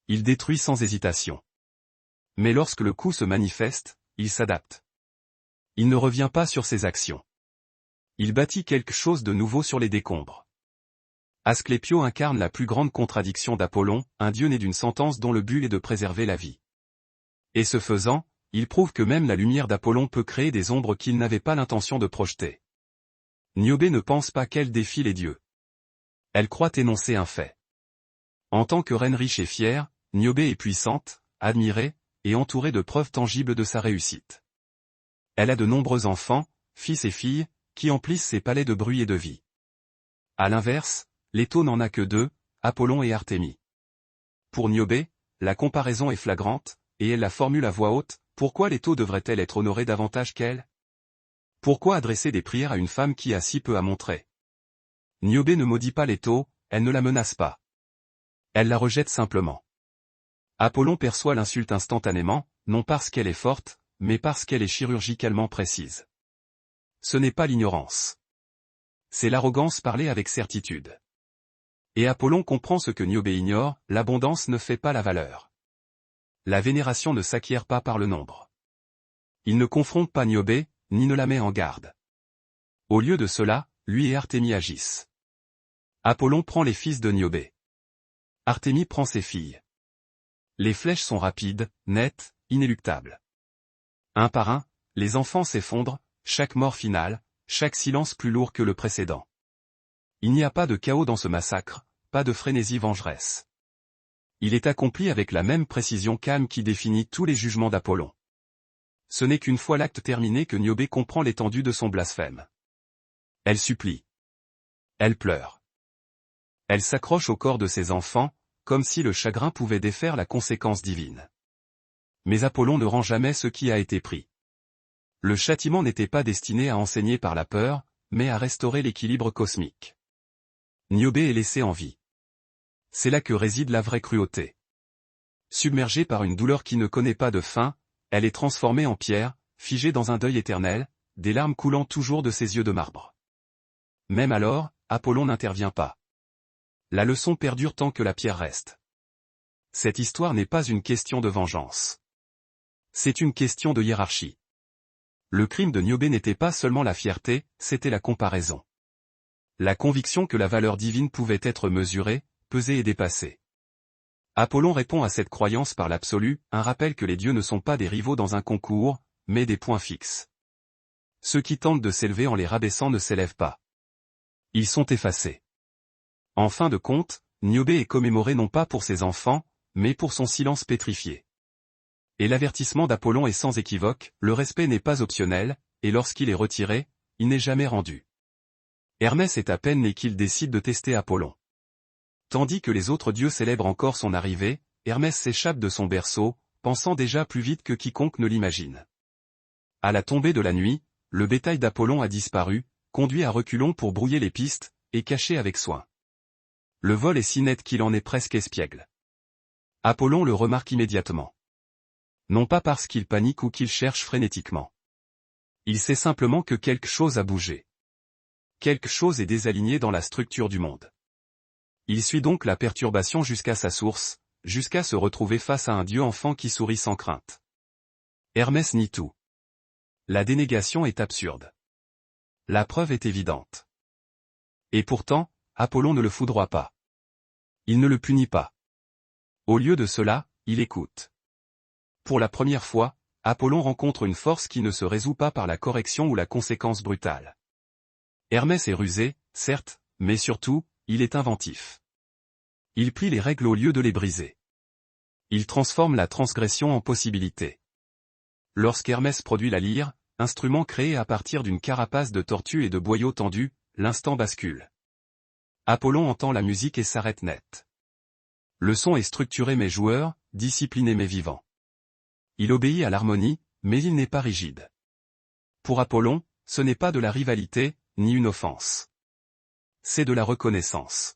Il détruit sans hésitation. Mais lorsque le coup se manifeste, il s'adapte. Il ne revient pas sur ses actions. Il bâtit quelque chose de nouveau sur les décombres. Asclépio incarne la plus grande contradiction d'Apollon, un dieu né d'une sentence dont le but est de préserver la vie. Et ce faisant, il prouve que même la lumière d'Apollon peut créer des ombres qu'il n'avait pas l'intention de projeter. Niobé ne pense pas qu'elle défie les dieux. Elle croit énoncer un fait. En tant que reine riche et fière, Niobé est puissante, admirée, et entourée de preuves tangibles de sa réussite. Elle a de nombreux enfants, fils et filles, qui emplissent ses palais de bruit et de vie. À l'inverse, Leto n'en a que deux, Apollon et Artémis. Pour Niobé, la comparaison est flagrante, et elle la formule à voix haute, pourquoi Leto devrait-elle être honorée davantage qu'elle? Pourquoi adresser des prières à une femme qui a si peu à montrer? Niobé ne maudit pas Leto, elle ne la menace pas. Elle la rejette simplement. Apollon perçoit l'insulte instantanément, non parce qu'elle est forte, mais parce qu'elle est chirurgicalement précise. Ce n'est pas l'ignorance. C'est l'arrogance parlée avec certitude. Et Apollon comprend ce que Niobé ignore, l'abondance ne fait pas la valeur. La vénération ne s'acquiert pas par le nombre. Il ne confronte pas Niobé, ni ne la met en garde. Au lieu de cela, lui et Artémis agissent. Apollon prend les fils de Niobé. Artémis prend ses filles. Les flèches sont rapides, nettes, inéluctables. Un par un, les enfants s'effondrent, chaque mort finale, chaque silence plus lourd que le précédent. Il n'y a pas de chaos dans ce massacre, pas de frénésie vengeresse. Il est accompli avec la même précision calme qui définit tous les jugements d'Apollon. Ce n'est qu'une fois l'acte terminé que Niobé comprend l'étendue de son blasphème. Elle supplie. Elle pleure. Elle s'accroche au corps de ses enfants, comme si le chagrin pouvait défaire la conséquence divine. Mais Apollon ne rend jamais ce qui a été pris. Le châtiment n'était pas destiné à enseigner par la peur, mais à restaurer l'équilibre cosmique. Niobé est laissé en vie. C'est là que réside la vraie cruauté. Submergée par une douleur qui ne connaît pas de fin, elle est transformée en pierre, figée dans un deuil éternel, des larmes coulant toujours de ses yeux de marbre. Même alors, Apollon n'intervient pas. La leçon perdure tant que la pierre reste. Cette histoire n'est pas une question de vengeance. C'est une question de hiérarchie. Le crime de Niobé n'était pas seulement la fierté, c'était la comparaison. La conviction que la valeur divine pouvait être mesurée, pesée et dépassée. Apollon répond à cette croyance par l'absolu, un rappel que les dieux ne sont pas des rivaux dans un concours, mais des points fixes. Ceux qui tentent de s'élever en les rabaissant ne s'élèvent pas. Ils sont effacés. En fin de compte, Niobé est commémoré non pas pour ses enfants, mais pour son silence pétrifié. Et l'avertissement d'Apollon est sans équivoque, le respect n'est pas optionnel, et lorsqu'il est retiré, il n'est jamais rendu. Hermès est à peine né qu'il décide de tester Apollon. Tandis que les autres dieux célèbrent encore son arrivée, Hermès s'échappe de son berceau, pensant déjà plus vite que quiconque ne l'imagine. À la tombée de la nuit, le bétail d'Apollon a disparu, conduit à reculons pour brouiller les pistes, et caché avec soin. Le vol est si net qu'il en est presque espiègle. Apollon le remarque immédiatement. Non pas parce qu'il panique ou qu'il cherche frénétiquement. Il sait simplement que quelque chose a bougé. Quelque chose est désaligné dans la structure du monde. Il suit donc la perturbation jusqu'à sa source, jusqu'à se retrouver face à un dieu enfant qui sourit sans crainte. Hermès nie tout. La dénégation est absurde. La preuve est évidente. Et pourtant, Apollon ne le foudroie pas. Il ne le punit pas. Au lieu de cela, il écoute. Pour la première fois, Apollon rencontre une force qui ne se résout pas par la correction ou la conséquence brutale. Hermès est rusé, certes, mais surtout, il est inventif. Il plie les règles au lieu de les briser. Il transforme la transgression en possibilité. Lorsqu'Hermès produit la lyre, instrument créé à partir d'une carapace de tortue et de boyaux tendus, l'instant bascule. Apollon entend la musique et s'arrête net. Le son est structuré mais joueur, discipliné mais vivant. Il obéit à l'harmonie, mais il n'est pas rigide. Pour Apollon, ce n'est pas de la rivalité, ni une offense. C'est de la reconnaissance.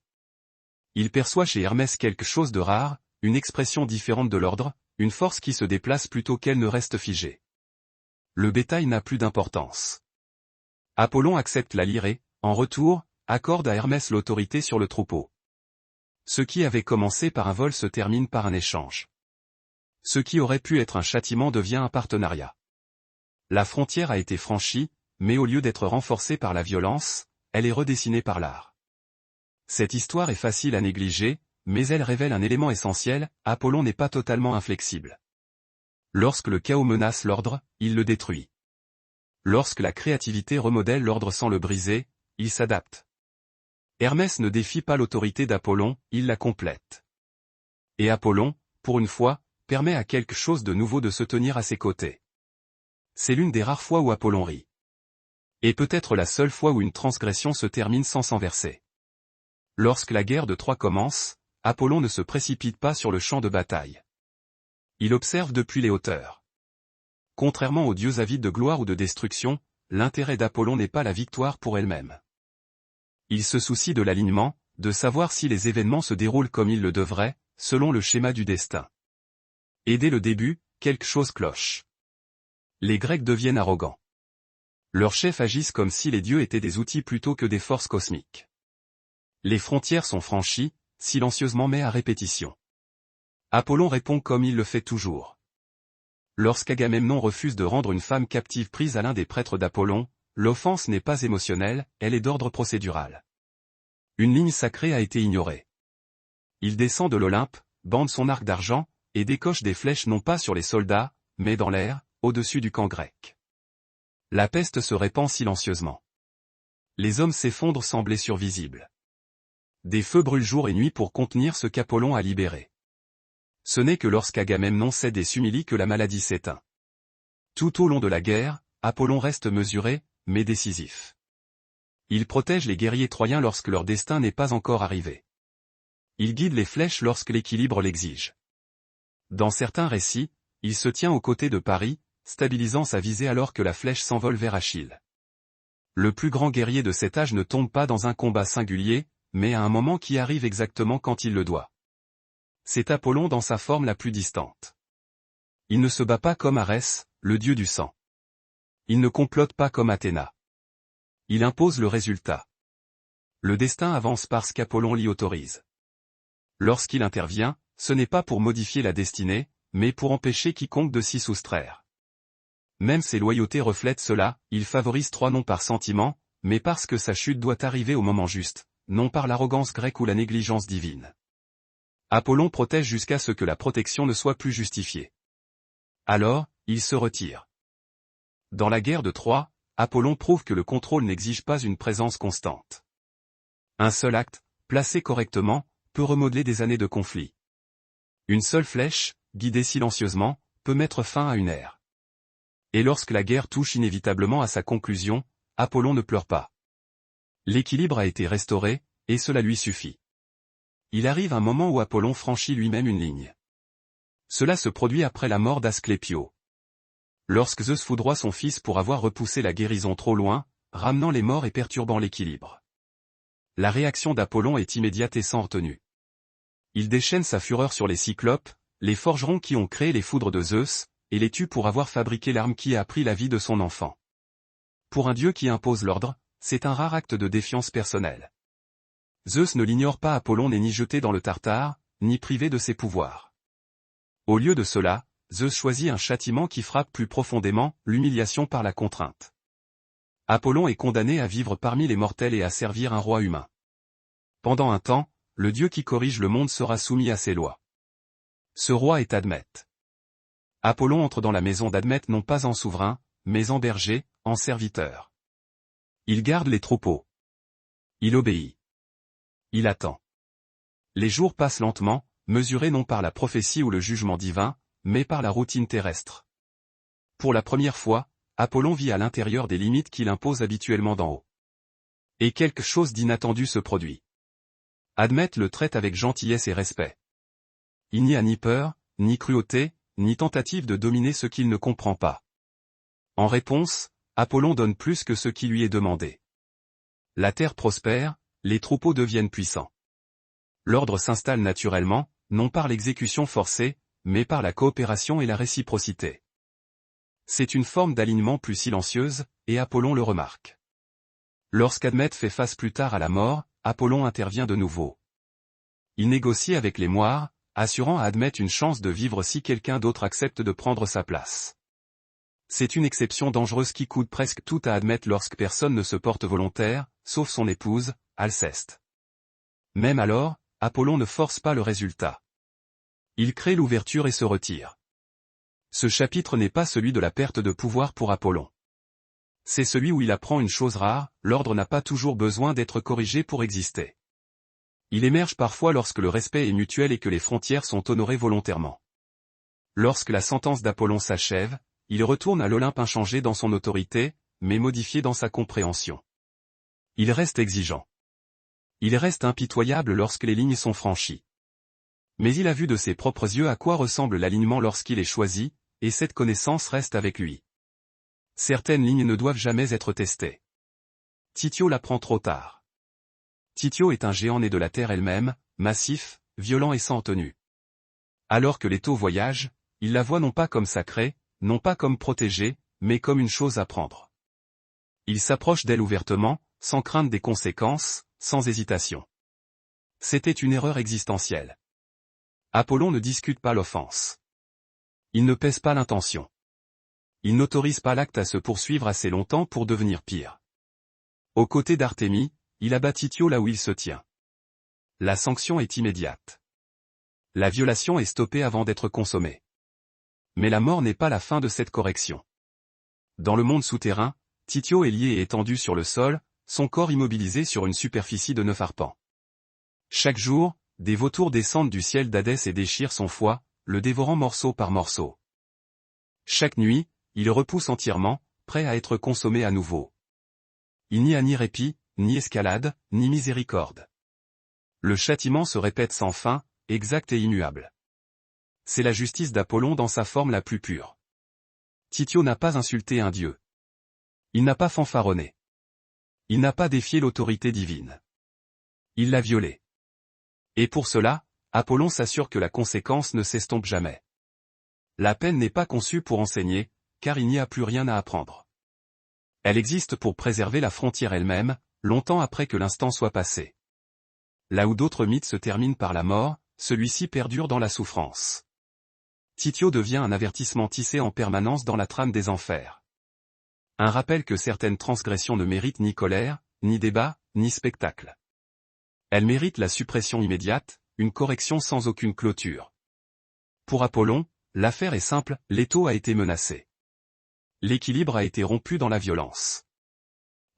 Il perçoit chez Hermès quelque chose de rare, une expression différente de l'ordre, une force qui se déplace plutôt qu'elle ne reste figée. Le bétail n'a plus d'importance. Apollon accepte la lyre et, en retour, accorde à Hermès l'autorité sur le troupeau. Ce qui avait commencé par un vol se termine par un échange. Ce qui aurait pu être un châtiment devient un partenariat. La frontière a été franchie, mais au lieu d'être renforcée par la violence, elle est redessinée par l'art. Cette histoire est facile à négliger, mais elle révèle un élément essentiel, Apollon n'est pas totalement inflexible. Lorsque le chaos menace l'ordre, il le détruit. Lorsque la créativité remodèle l'ordre sans le briser, il s'adapte. Hermès ne défie pas l'autorité d'Apollon, il la complète. Et Apollon, pour une fois, permet à quelque chose de nouveau de se tenir à ses côtés. C'est l'une des rares fois où Apollon rit. Et peut-être la seule fois où une transgression se termine sans sang versé. Lorsque la guerre de Troie commence, Apollon ne se précipite pas sur le champ de bataille. Il observe depuis les hauteurs. Contrairement aux dieux avides de gloire ou de destruction, l'intérêt d'Apollon n'est pas la victoire pour elle-même. Il se soucie de l'alignement, de savoir si les événements se déroulent comme ils le devraient, selon le schéma du destin. Et dès le début, quelque chose cloche. Les Grecs deviennent arrogants. Leurs chefs agissent comme si les dieux étaient des outils plutôt que des forces cosmiques. Les frontières sont franchies, silencieusement mais à répétition. Apollon répond comme il le fait toujours. Lorsqu'Agamemnon refuse de rendre une femme captive prise à l'un des prêtres d'Apollon, l'offense n'est pas émotionnelle, elle est d'ordre procédural. Une ligne sacrée a été ignorée. Il descend de l'Olympe, bande son arc d'argent, et décoche des flèches non pas sur les soldats, mais dans l'air, au-dessus du camp grec. La peste se répand silencieusement. Les hommes s'effondrent sans blessures visibles. Des feux brûlent jour et nuit pour contenir ce qu'Apollon a libéré. Ce n'est que lorsqu'Agamemnon cède et s'humilie que la maladie s'éteint. Tout au long de la guerre, Apollon reste mesuré, mais décisif. Il protège les guerriers troyens lorsque leur destin n'est pas encore arrivé. Il guide les flèches lorsque l'équilibre l'exige. Dans certains récits, il se tient aux côtés de Paris, stabilisant sa visée alors que la flèche s'envole vers Achille. Le plus grand guerrier de cet âge ne tombe pas dans un combat singulier, mais à un moment qui arrive exactement quand il le doit. C'est Apollon dans sa forme la plus distante. Il ne se bat pas comme Arès, le dieu du sang. Il ne complote pas comme Athéna. Il impose le résultat. Le destin avance parce qu'Apollon l'y autorise. Lorsqu'il intervient, ce n'est pas pour modifier la destinée, mais pour empêcher quiconque de s'y soustraire. Même ses loyautés reflètent cela, il favorise Troie non par sentiment, mais parce que sa chute doit arriver au moment juste, non par l'arrogance grecque ou la négligence divine. Apollon protège jusqu'à ce que la protection ne soit plus justifiée. Alors, il se retire. Dans la guerre de Troie, Apollon prouve que le contrôle n'exige pas une présence constante. Un seul acte, placé correctement, peut remodeler des années de conflit. Une seule flèche, guidée silencieusement, peut mettre fin à une ère. Et lorsque la guerre touche inévitablement à sa conclusion, Apollon ne pleure pas. L'équilibre a été restauré, et cela lui suffit. Il arrive un moment où Apollon franchit lui-même une ligne. Cela se produit après la mort d'Asclépio. Lorsque Zeus foudroie son fils pour avoir repoussé la guérison trop loin, ramenant les morts et perturbant l'équilibre. La réaction d'Apollon est immédiate et sans retenue. Il déchaîne sa fureur sur les cyclopes, les forgerons qui ont créé les foudres de Zeus, et les tue pour avoir fabriqué l'arme qui a pris la vie de son enfant. Pour un dieu qui impose l'ordre, c'est un rare acte de défiance personnelle. Zeus ne l'ignore pas, Apollon n'est ni jeté dans le Tartare, ni privé de ses pouvoirs. Au lieu de cela, Zeus choisit un châtiment qui frappe plus profondément, l'humiliation par la contrainte. Apollon est condamné à vivre parmi les mortels et à servir un roi humain. Pendant un temps, le dieu qui corrige le monde sera soumis à ses lois. Ce roi est Admète. Apollon entre dans la maison d'Admète non pas en souverain, mais en berger, en serviteur. Il garde les troupeaux. Il obéit. Il attend. Les jours passent lentement, mesurés non par la prophétie ou le jugement divin, mais par la routine terrestre. Pour la première fois, Apollon vit à l'intérieur des limites qu'il impose habituellement d'en haut. Et quelque chose d'inattendu se produit. Admète le traite avec gentillesse et respect. Il n'y a ni peur, ni cruauté, ni tentative de dominer ce qu'il ne comprend pas. En réponse, Apollon donne plus que ce qui lui est demandé. La terre prospère, les troupeaux deviennent puissants. L'ordre s'installe naturellement, non par l'exécution forcée, mais par la coopération et la réciprocité. C'est une forme d'alignement plus silencieuse, et Apollon le remarque. Lorsqu'Admète fait face plus tard à la mort, Apollon intervient de nouveau. Il négocie avec les moires, assurant à Admète une chance de vivre si quelqu'un d'autre accepte de prendre sa place. C'est une exception dangereuse qui coûte presque tout à Admète lorsque personne ne se porte volontaire, sauf son épouse, Alceste. Même alors, Apollon ne force pas le résultat. Il crée l'ouverture et se retire. Ce chapitre n'est pas celui de la perte de pouvoir pour Apollon. C'est celui où il apprend une chose rare, l'ordre n'a pas toujours besoin d'être corrigé pour exister. Il émerge parfois lorsque le respect est mutuel et que les frontières sont honorées volontairement. Lorsque la sentence d'Apollon s'achève, il retourne à l'Olympe inchangé dans son autorité, mais modifié dans sa compréhension. Il reste exigeant. Il reste impitoyable lorsque les lignes sont franchies. Mais il a vu de ses propres yeux à quoi ressemble l'alignement lorsqu'il est choisi, et cette connaissance reste avec lui. Certaines lignes ne doivent jamais être testées. Titio l'apprend trop tard. Titio est un géant né de la terre elle-même, massif, violent et sans tenue. Alors que les taux voyagent, il la voit non pas comme sacrée, non pas comme protégée, mais comme une chose à prendre. Il s'approche d'elle ouvertement, sans crainte des conséquences, sans hésitation. C'était une erreur existentielle. Apollon ne discute pas l'offense. Il ne pèse pas l'intention. Il n'autorise pas l'acte à se poursuivre assez longtemps pour devenir pire. Aux côtés d'Artémie, il abat Titio là où il se tient. La sanction est immédiate. La violation est stoppée avant d'être consommée. Mais la mort n'est pas la fin de cette correction. Dans le monde souterrain, Titio est lié et étendu sur le sol, son corps immobilisé sur une superficie de 9 arpents. Chaque jour, des vautours descendent du ciel d'Hadès et déchirent son foie, le dévorant morceau par morceau. Chaque nuit, il repousse entièrement, prêt à être consommé à nouveau. Il n'y a ni répit, ni escalade, ni miséricorde. Le châtiment se répète sans fin, exact et immuable. C'est la justice d'Apollon dans sa forme la plus pure. Titio n'a pas insulté un dieu. Il n'a pas fanfaronné. Il n'a pas défié l'autorité divine. Il l'a violée. Et pour cela, Apollon s'assure que la conséquence ne s'estompe jamais. La peine n'est pas conçue pour enseigner, car il n'y a plus rien à apprendre. Elle existe pour préserver la frontière elle-même, longtemps après que l'instant soit passé. Là où d'autres mythes se terminent par la mort, celui-ci perdure dans la souffrance. Titio devient un avertissement tissé en permanence dans la trame des enfers. Un rappel que certaines transgressions ne méritent ni colère, ni débat, ni spectacle. Elles méritent la suppression immédiate, une correction sans aucune clôture. Pour Apollon, l'affaire est simple, l'étau a été menacé. L'équilibre a été rompu dans la violence.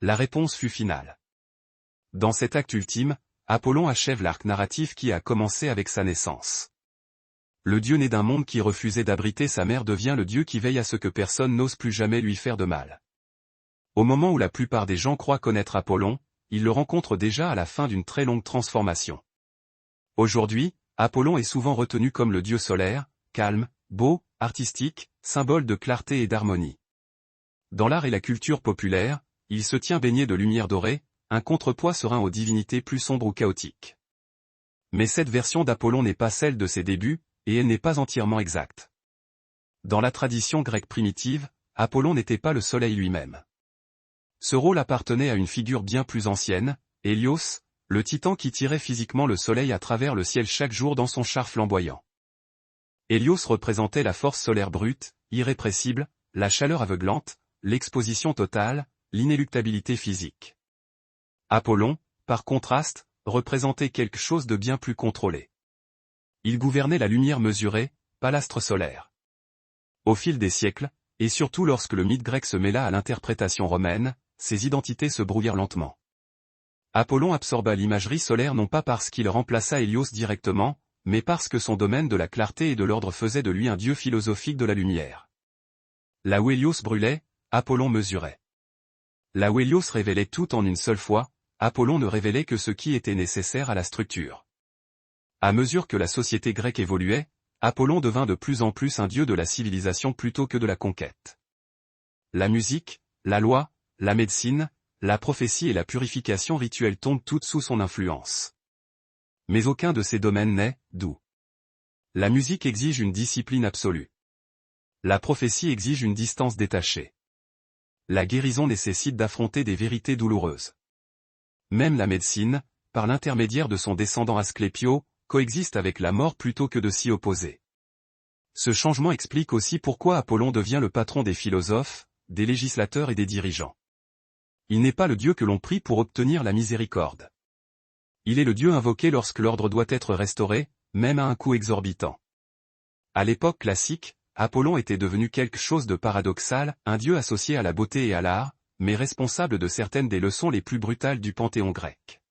La réponse fut finale. Dans cet acte ultime, Apollon achève l'arc narratif qui a commencé avec sa naissance. Le dieu né d'un monde qui refusait d'abriter sa mère devient le dieu qui veille à ce que personne n'ose plus jamais lui faire de mal. Au moment où la plupart des gens croient connaître Apollon, ils le rencontrent déjà à la fin d'une très longue transformation. Aujourd'hui, Apollon est souvent retenu comme le dieu solaire, calme, beau, artistique, symbole de clarté et d'harmonie. Dans l'art et la culture populaire, il se tient baigné de lumière dorée, un contrepoids serein aux divinités plus sombres ou chaotiques. Mais cette version d'Apollon n'est pas celle de ses débuts, et elle n'est pas entièrement exacte. Dans la tradition grecque primitive, Apollon n'était pas le soleil lui-même. Ce rôle appartenait à une figure bien plus ancienne, Hélios, le titan qui tirait physiquement le soleil à travers le ciel chaque jour dans son char flamboyant. Hélios représentait la force solaire brute, irrépressible, la chaleur aveuglante, l'exposition totale, l'inéluctabilité physique. Apollon, par contraste, représentait quelque chose de bien plus contrôlé. Il gouvernait la lumière mesurée, pas l'astre solaire. Au fil des siècles, et surtout lorsque le mythe grec se mêla à l'interprétation romaine, ces identités se brouillèrent lentement. Apollon absorba l'imagerie solaire non pas parce qu'il remplaça Hélios directement, mais parce que son domaine de la clarté et de l'ordre faisait de lui un dieu philosophique de la lumière. Là où Hélios brûlait, Apollon mesurait. Là où Hélios révélait tout en une seule fois, Apollon ne révélait que ce qui était nécessaire à la structure. À mesure que la société grecque évoluait, Apollon devint de plus en plus un dieu de la civilisation plutôt que de la conquête. La musique, la loi, la médecine, la prophétie et la purification rituelle tombent toutes sous son influence. Mais aucun de ces domaines n'est doux. La musique exige une discipline absolue. La prophétie exige une distance détachée. La guérison nécessite d'affronter des vérités douloureuses. Même la médecine, par l'intermédiaire de son descendant Asclépio, coexiste avec la mort plutôt que de s'y opposer. Ce changement explique aussi pourquoi Apollon devient le patron des philosophes, des législateurs et des dirigeants. Il n'est pas le dieu que l'on prie pour obtenir la miséricorde. Il est le dieu invoqué lorsque l'ordre doit être restauré, même à un coût exorbitant. À l'époque classique, Apollon était devenu quelque chose de paradoxal, un dieu associé à la beauté et à l'art, mais responsable de certaines des leçons les plus brutales du panthéon grec.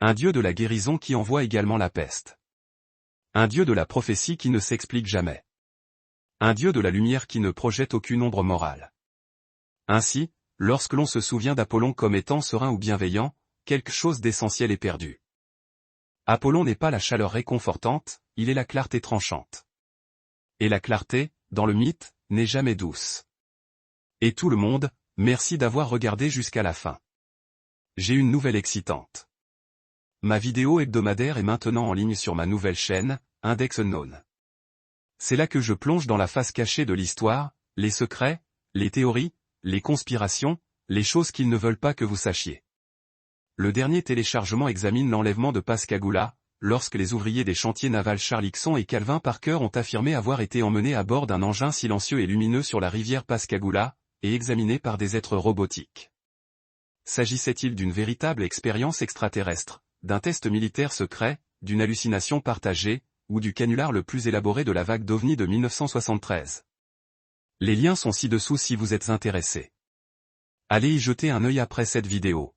Un dieu de la guérison qui envoie également la peste. Un dieu de la prophétie qui ne s'explique jamais. Un dieu de la lumière qui ne projette aucune ombre morale. Ainsi, lorsque l'on se souvient d'Apollon comme étant serein ou bienveillant, quelque chose d'essentiel est perdu. Apollon n'est pas la chaleur réconfortante, il est la clarté tranchante. Et la clarté, dans le mythe, n'est jamais douce. Et tout le monde, merci d'avoir regardé jusqu'à la fin. J'ai une nouvelle excitante. Ma vidéo hebdomadaire est maintenant en ligne sur ma nouvelle chaîne, Index Unknown. C'est là que je plonge dans la face cachée de l'histoire, les secrets, les théories, les conspirations, les choses qu'ils ne veulent pas que vous sachiez. Le dernier téléchargement examine l'enlèvement de Pascagoula, lorsque les ouvriers des chantiers navals Charles Hickson et Calvin Parker ont affirmé avoir été emmenés à bord d'un engin silencieux et lumineux sur la rivière Pascagoula, et examinés par des êtres robotiques. S'agissait-il d'une véritable expérience extraterrestre, d'un test militaire secret, d'une hallucination partagée, ou du canular le plus élaboré de la vague d'OVNI de 1973? Les liens sont ci-dessous si vous êtes intéressé. Allez y jeter un œil après cette vidéo.